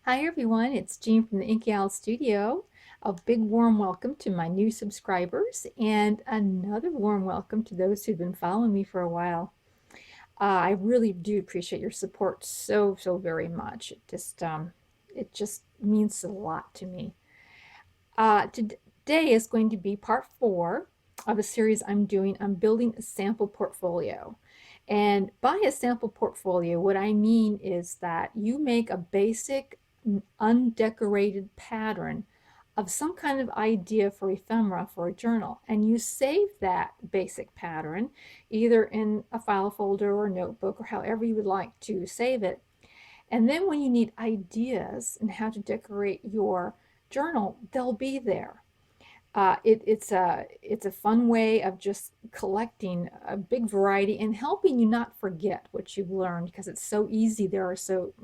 Hi everyone, it's Jean from the inkyowlstudio. A big warm welcome to my new subscribers and another warm welcome to those who've been following me for a while. I really do appreciate your support so very much. It just means a lot to me. Today is going to be part 4 of a series I'm doing. I'm building a sample portfolio. And by a sample portfolio, what I mean is that you make a basic undecorated pattern of some kind of idea for ephemera for a journal, and you save that basic pattern either in a file folder or a notebook or however you would like to save it. And then when you need ideas and how to decorate your journal, they'll be there. It's a fun way of just collecting a big variety and helping you not forget what you've learned, because it's so easy. There are so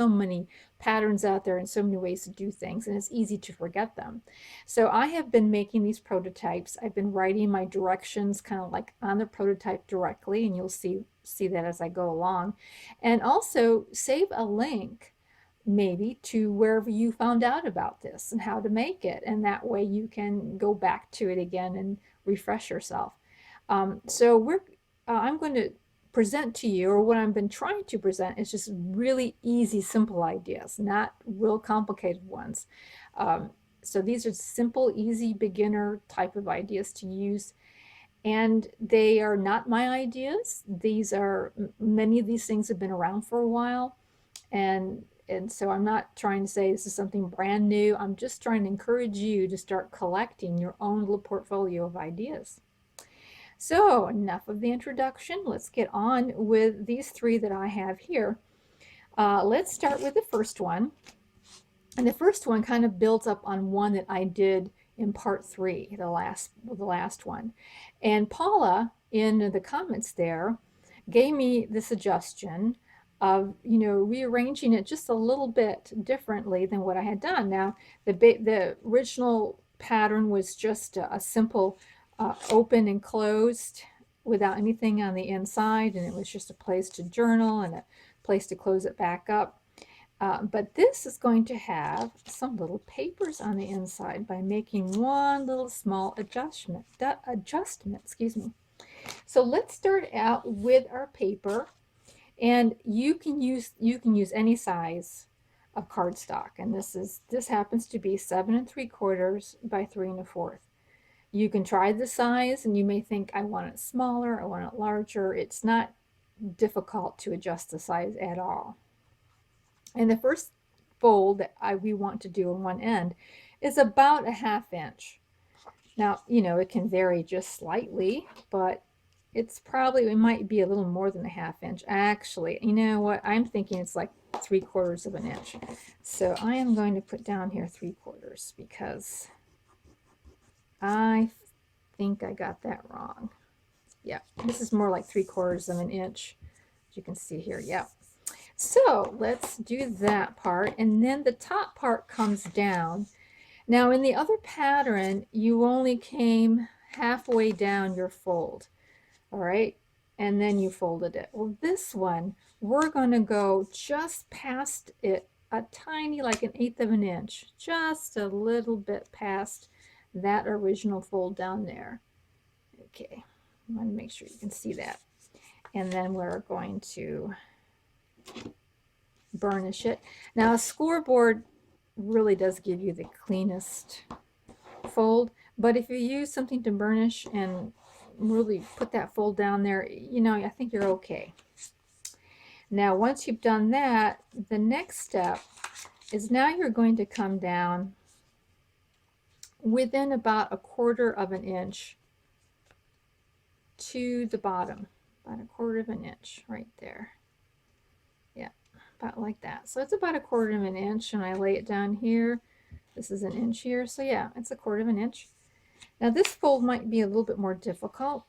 many patterns out there and so many ways to do things, and it's easy to forget them. So I have been making these prototypes. I've been writing my directions kind of like on the prototype directly, and you'll see that as I go along. And also save a link maybe to wherever you found out about this and how to make it, and that way you can go back to it again and refresh yourself. I'm going to present to you, or what I've been trying to present is just really easy, simple ideas, not real complicated ones. So these are simple, easy, beginner type of ideas to use, and they are not my ideas. Many of these things have been around for a while, and so I'm not trying to say this is something brand new. I'm just trying to encourage you to start collecting your own little portfolio of ideas. So enough of the introduction. Let's get on with these 3 that I have here. Let's start with the first one. And the first one kind of builds up on one that I did in part 3, the last one. And Paula, in the comments there, gave me the suggestion of rearranging it just a little bit differently than what I had done. Now the original pattern was just a simple open and closed without anything on the inside, and it was just a place to journal and a place to close it back up. But this is going to have some little papers on the inside by making one little small adjustment, excuse me. So let's start out with our paper. And you can use any size of cardstock, and this happens to be 7 3/4 by 3 1/4. You can try the size, and you may think, I want it smaller, I want it larger. It's not difficult to adjust the size at all. And the first fold that we want to do on one end is about a 1/2 inch. Now, it can vary just slightly, but it might be a little more than a 1/2 inch. Actually, you know what? I'm thinking it's like 3/4 of an inch. So I am going to put down here 3/4 because I think I got that wrong. Yeah, this is more like 3/4 of an inch, as you can see here. Yeah. So let's do that part, and then the top part comes down. Now in the other pattern, you only came halfway down your fold. All right, and then you folded it. Well, this one, we're going to go just past it a tiny, like 1/8 of an inch, just a little bit past that original fold down there. Okay, I want to make sure you can see that. And then we're going to burnish it. Now a scoreboard really does give you the cleanest fold, but if you use something to burnish and really put that fold down there, I think you're okay. Now once you've done that, the next step is now you're going to come down within about 1/4 of an inch to the bottom, about 1/4 of an inch right there. Yeah, about like that. So it's about 1/4 of an inch, and I lay it down here. This is 1 inch here, so yeah, it's 1/4 of an inch. Now this fold might be a little bit more difficult,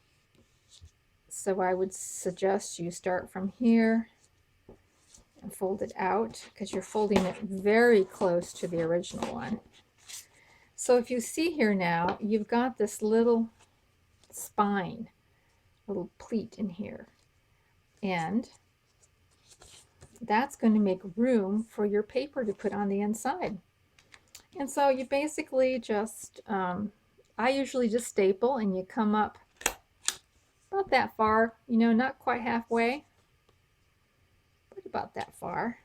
so I would suggest you start from here and fold it out, because you're folding it very close to the original one. So if you see here now, you've got this little spine, little pleat in here, and that's going to make room for your paper to put on the inside. And so you basically just, I usually just staple, and you come up about that far, you know, not quite halfway, but about that far.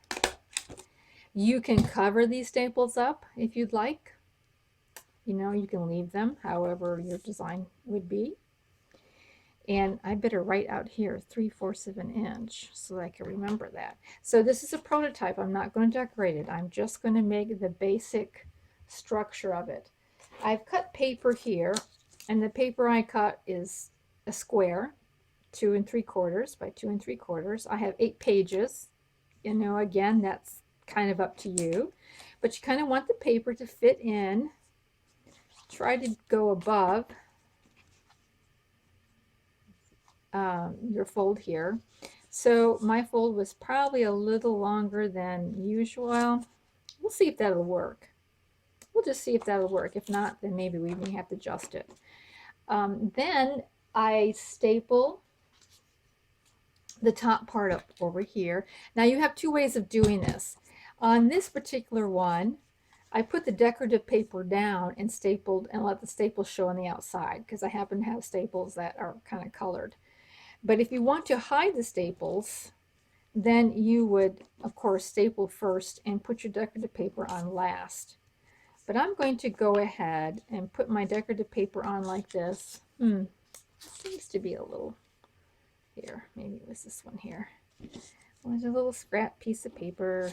You can cover these staples up if you'd like. You know, you can leave them however your design would be. And I better write out here 3/4 of an inch so that I can remember that. So this is a prototype. I'm not going to decorate it. I'm just going to make the basic structure of it. I've cut paper here, and the paper I cut is a square, 2 3/4 by 2 3/4. I have 8 pages. You know, again, that's kind of up to you, but you kind of want the paper to fit in. Try to go above your fold here. So my fold was probably a little longer than usual. We'll see if that'll work. We'll just see if that'll work. If not, then maybe we may have to adjust it. Then I staple the top part up over here. Now you have 2 ways of doing this. On this particular one, I put the decorative paper down and stapled and let the staples show on the outside because I happen to have staples that are kind of colored. But if you want to hide the staples, then you would, of course, staple first and put your decorative paper on last. But I'm going to go ahead and put my decorative paper on like this. Seems to be a little, here, maybe it was this one here. Well, there's a little scrap piece of paper.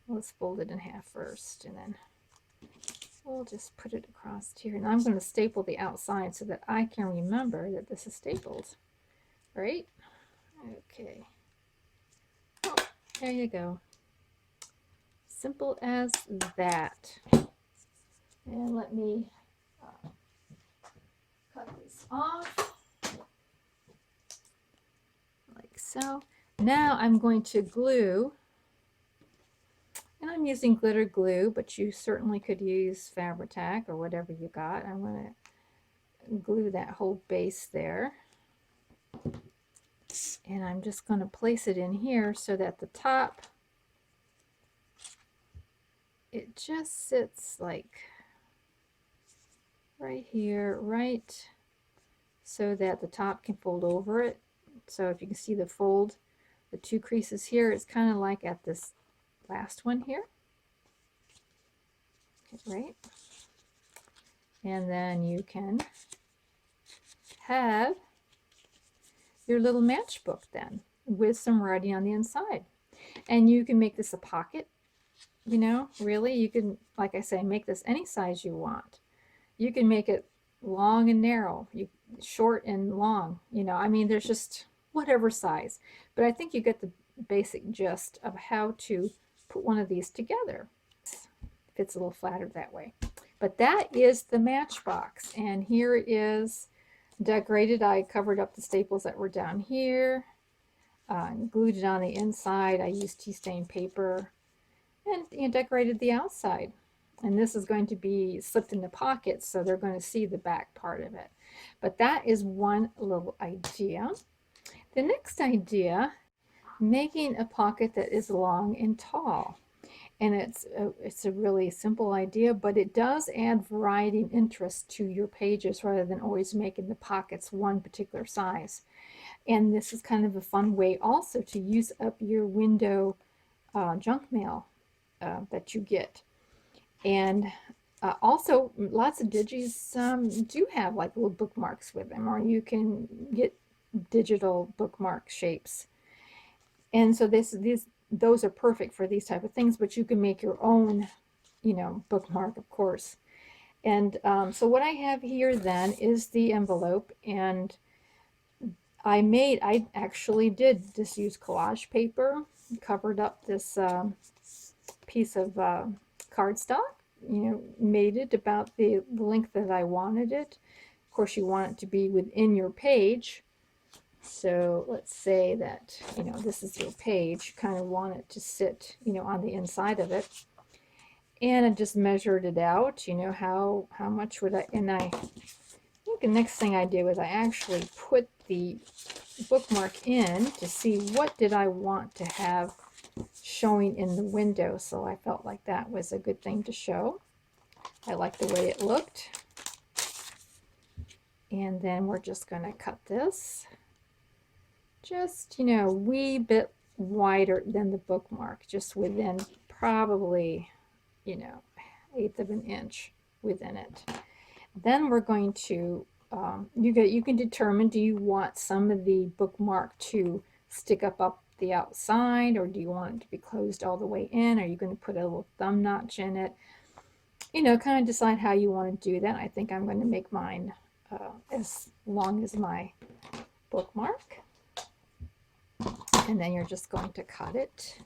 Let's fold it in half first, and then we'll just put it across here. And I'm going to staple the outside so that I can remember that this is stapled. Right? Okay. Oh, there you go. Simple as that. And let me cut this off like so. Now I'm going to glue, and I'm using glitter glue, but you certainly could use Fabri-Tac or whatever you got. I'm going to glue that whole base there. And I'm just going to place it in here so that the top, it just sits like right here, right, so that the top can fold over it. So if you can see the fold, the 2 creases here, it's kind of like at this last one here. Okay, right? And then you can have your little matchbook then with some writing on the inside. And you can make this a pocket, you know, really. You can, like I say, make this any size you want. You can make it long and narrow, short and long, you know, I mean, there's just whatever size. But I think you get the basic gist of how to put one of these together. Fits a little flatter that way. But that is the matchbox. And here is decorated. I covered up the staples that were down here, glued it on the inside. I used tea stain paper, and decorated the outside. And this is going to be slipped in the pockets, so they're going to see the back part of it. But that is one little idea. The next idea, making a pocket that is long and tall. And it's a really simple idea, but it does add variety and interest to your pages rather than always making the pockets one particular size. And this is kind of a fun way also to use up your window junk mail that you get. And also lots of digis do have like little bookmarks with them, or you can get digital bookmark shapes. And so those are perfect for these type of things, but you can make your own, bookmark, of course. And so what I have here then is the envelope, and I actually did just use collage paper, covered up this piece of cardstock, made it about the length that I wanted it. Of course, you want it to be within your page. So let's say that, this is your page, you kind of want it to sit, on the inside of it. And I just measured it out, how much would I think the next thing I did was I actually put the bookmark in to see what did I want to have showing in the window, so I felt like that was a good thing to show. I like the way it looked. And then we're just going to cut this just, a wee bit wider than the bookmark, just within probably, 1/8 of an inch within it. Then we're going to, you can determine, do you want some of the bookmark to stick up the outside, or do you want it to be closed all the way in? Are you going to put a little thumb notch in it? Kind of decide how you want to do that. I think I'm going to make mine as long as my bookmark. And then you're just going to cut it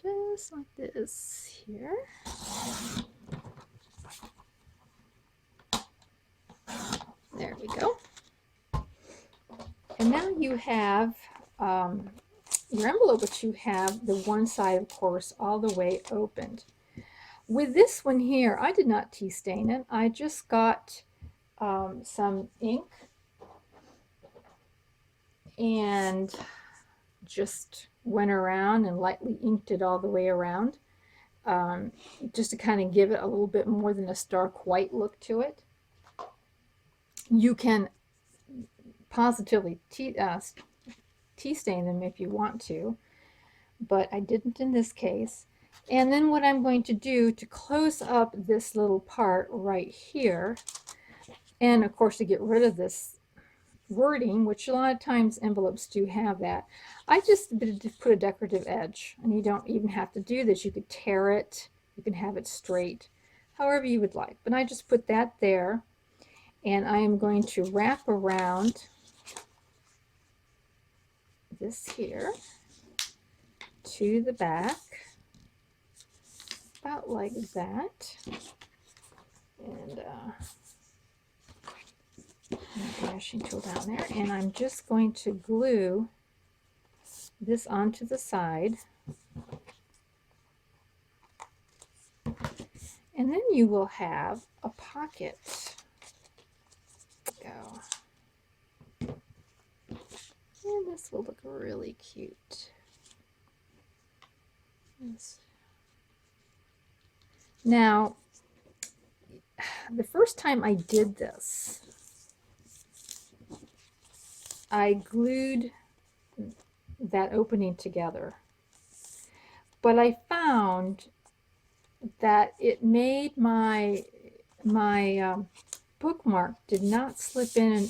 just like this here. There we go. And now you have your envelope, but you have the one side, of course, all the way opened. With this one here, I did not tea stain it. I just got some ink and just went around and lightly inked it all the way around, just to kind of give it a little bit more than a stark white look to it. You can positively tea stain them if you want to, but I didn't in this case. And then what I'm going to do to close up this little part right here, and of course to get rid of this wording, which a lot of times envelopes do have that, I just put a decorative edge. And you don't even have to do this. You could tear it, you can have it straight, however you would like. But I just put that there, and I am going to wrap around this here to the back, about like that. And finishing tool down there, and I'm just going to glue this onto the side, and then you will have a pocket. Go. And this will look really cute. Now, the first time I did this, I glued that opening together, but I found that it made my bookmark did not slip in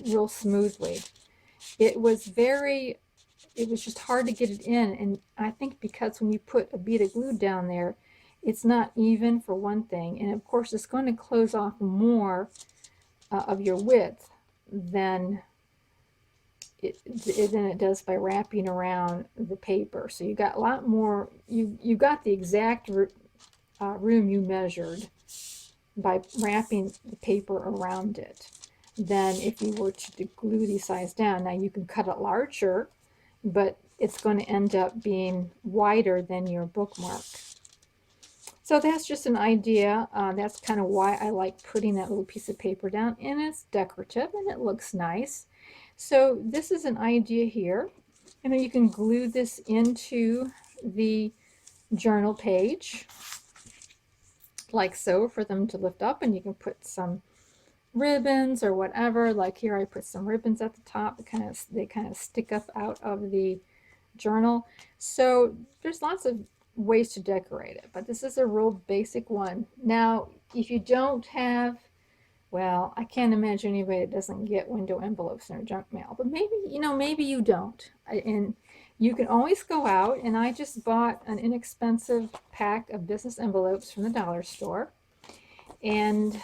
real smoothly. It was just hard to get it in, and I think because when you put a bead of glue down there, it's not even, for one thing, and of course it's going to close off more of your width than it does by wrapping around the paper. So you got a lot more, you got the exact room you measured by wrapping the paper around it than if you were to glue these sides down. Now you can cut it larger, but it's going to end up being wider than your bookmark. So that's just an idea. That's kind of why I like putting that little piece of paper down, and it's decorative and it looks nice. So this is an idea here, and then you can glue this into the journal page like so for them to lift up, and you can put some ribbons or whatever. Like here I put some ribbons at the top. They kind of stick up out of the journal. So there's lots of ways to decorate it, but this is a real basic one. Now if you don't have, well, I can't imagine anybody that doesn't get window envelopes in their junk mail, but maybe, maybe you don't. And you can always go out, and I just bought an inexpensive pack of business envelopes from the dollar store, and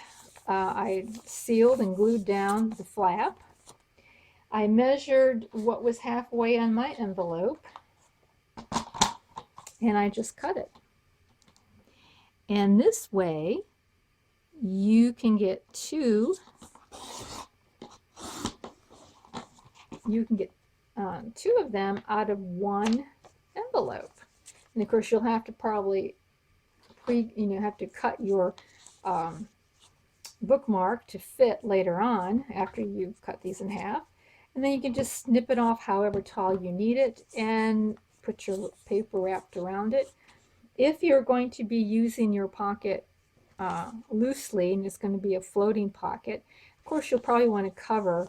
I sealed and glued down the flap. I measured what was halfway on my envelope, and I just cut it. And this way, you can get two of them out of one envelope. And of course you'll have to probably have to cut your bookmark to fit later on after you've cut these in half, and then you can just snip it off however tall you need it and put your paper wrapped around it. If you're going to be using your pocket loosely and it's going to be a floating pocket, of course you'll probably want to cover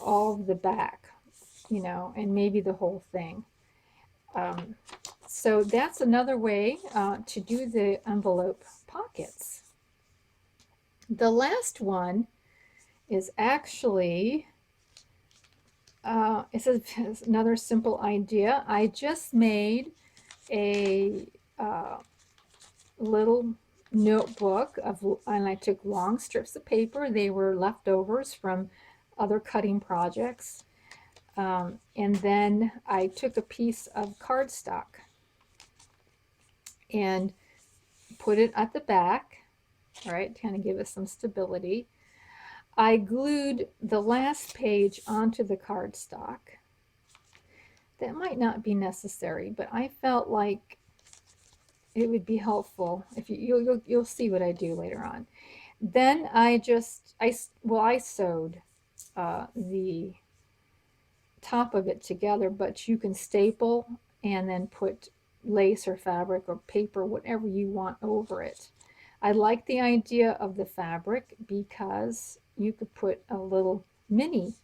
all of the back, you know, and maybe the whole thing. So that's another way to do the envelope pockets. The last one is actually, it's another simple idea. I just made a little notebook and I took long strips of paper. They were leftovers from other cutting projects. And then I took a piece of cardstock and put it at the back, all right, to kind of give us some stability. I glued the last page onto the cardstock. That might not be necessary, but I felt like it would be helpful if you'll see what I do later on. Then I sewed the top of it together, but you can staple and then put lace or fabric or paper, whatever you want, over it. I like the idea of the fabric because you could put a little mini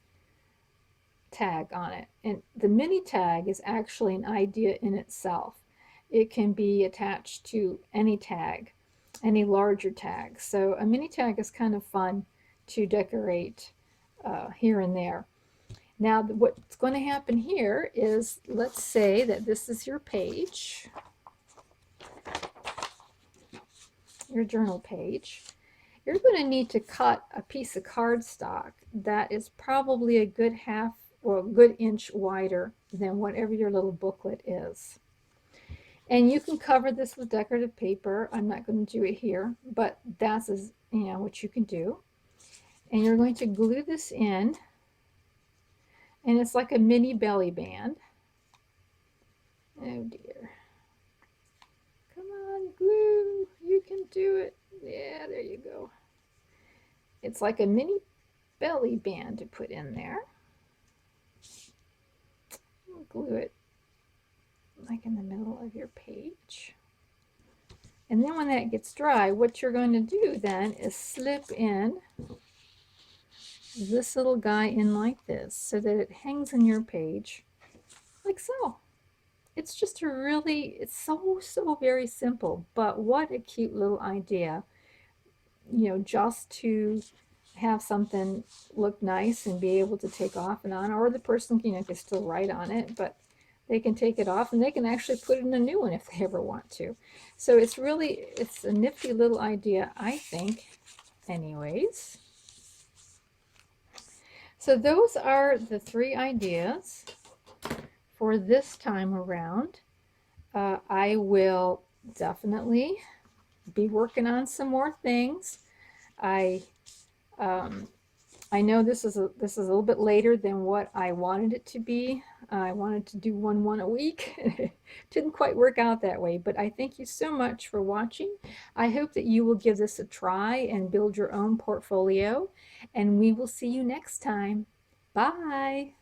tag on it, and the mini tag is actually an idea in itself. It can be attached to any tag, any larger tag. So a mini tag is kind of fun to decorate here and there. Now what's going to happen here is, let's say that this is your page, your journal page. You're going to need to cut a piece of cardstock that is probably a good good inch wider than whatever your little booklet is. And you can cover this with decorative paper. I'm not going to do it here, but that's what you can do. And you're going to glue this in, and it's like a mini belly band. Oh dear. Come on, glue. You can do it. Yeah, there you go. It's like a mini belly band to put in there. Glue it like in the middle of your page. And then when that gets dry, what you're going to do then is slip in this little guy in like this so that it hangs in your page like so. It's just it's so very simple, but what a cute little idea, just to have something look nice and be able to take off and on, or the person, can still write on it, but they can take it off and they can actually put in a new one if they ever want to. So it's a nifty little idea, I think, anyways. So those are the 3 ideas for this time around. I will definitely be working on some more things. I know this is a little bit later than what I wanted it to be. I wanted to do one a week. It didn't quite work out that way, but I thank you so much for watching. I hope that you will give this a try and build your own portfolio, and we will see you next time. Bye.